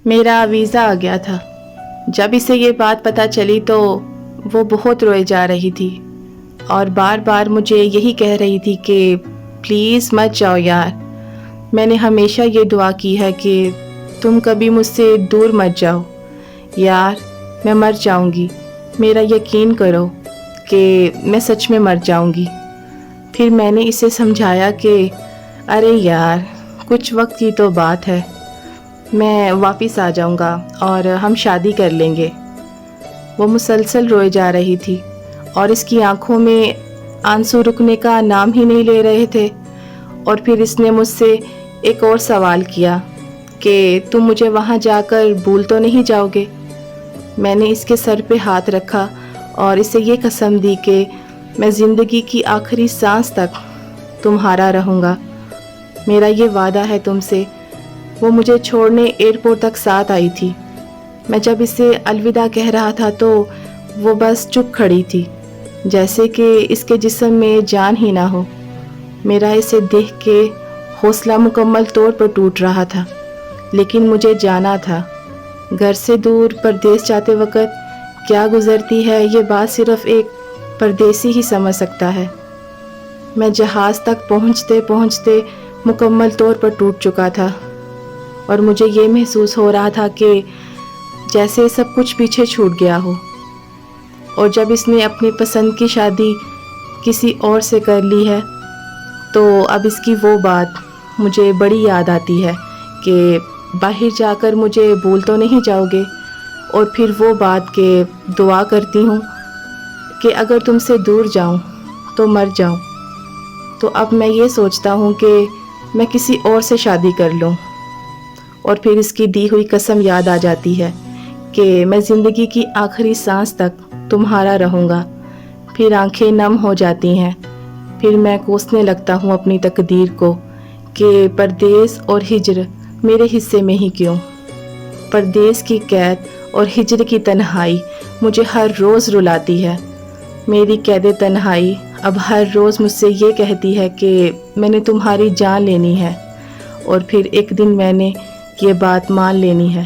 میرا ویزا آ گیا تھا۔ جب اسے یہ بات پتہ چلی تو وہ بہت روئے جا رہی تھی اور بار بار مجھے یہی کہہ رہی تھی کہ پلیز مت جاؤ یار، میں نے ہمیشہ یہ دعا کی ہے کہ تم کبھی مجھ سے دور مت جاؤ یار، میں مر جاؤں گی، میرا یقین کرو کہ میں سچ میں مر جاؤں گی۔ پھر میں نے اسے سمجھایا کہ ارے یار، کچھ وقت کی تو بات ہے، میں واپس آ جاؤں گا اور ہم شادی کر لیں گے۔ وہ مسلسل روئے جا رہی تھی اور اس کی آنکھوں میں آنسو رکنے کا نام ہی نہیں لے رہے تھے۔ اور پھر اس نے مجھ سے ایک اور سوال کیا کہ تم مجھے وہاں جا کر بھول تو نہیں جاؤ گے؟ میں نے اس کے سر پہ ہاتھ رکھا اور اسے یہ قسم دی کہ میں زندگی کی آخری سانس تک تمہارا رہوں گا، میرا یہ وعدہ ہے تم سے۔ وہ مجھے چھوڑنے ایئرپورٹ تک ساتھ آئی تھی۔ میں جب اسے الوداع کہہ رہا تھا تو وہ بس چپ کھڑی تھی، جیسے کہ اس کے جسم میں جان ہی نہ ہو۔ میرا اسے دیکھ کے حوصلہ مکمل طور پر ٹوٹ رہا تھا، لیکن مجھے جانا تھا۔ گھر سے دور پردیس جاتے وقت کیا گزرتی ہے یہ بات صرف ایک پردیسی ہی سمجھ سکتا ہے۔ میں جہاز تک پہنچتے پہنچتے مکمل طور پر ٹوٹ چکا تھا اور مجھے یہ محسوس ہو رہا تھا کہ جیسے سب کچھ پیچھے چھوٹ گیا ہو۔ اور جب اس نے اپنی پسند کی شادی کسی اور سے کر لی ہے تو اب اس کی وہ بات مجھے بڑی یاد آتی ہے کہ باہر جا کر مجھے بھول تو نہیں جاؤ گے، اور پھر وہ بات کہ دعا کرتی ہوں کہ اگر تم سے دور جاؤں تو مر جاؤں۔ تو اب میں یہ سوچتا ہوں کہ میں کسی اور سے شادی کر لوں، اور پھر اس کی دی ہوئی قسم یاد آ جاتی ہے کہ میں زندگی کی آخری سانس تک تمہارا رہوں گا۔ پھر آنکھیں نم ہو جاتی ہیں، پھر میں کوسنے لگتا ہوں اپنی تقدیر کو کہ پردیس اور ہجر میرے حصے میں ہی کیوں۔ پردیس کی قید اور ہجر کی تنہائی مجھے ہر روز رلاتی ہے۔ میری قید تنہائی اب ہر روز مجھ سے یہ کہتی ہے کہ میں نے تمہاری جان لینی ہے، اور پھر ایک دن میں نے یہ بات مان لینی ہے۔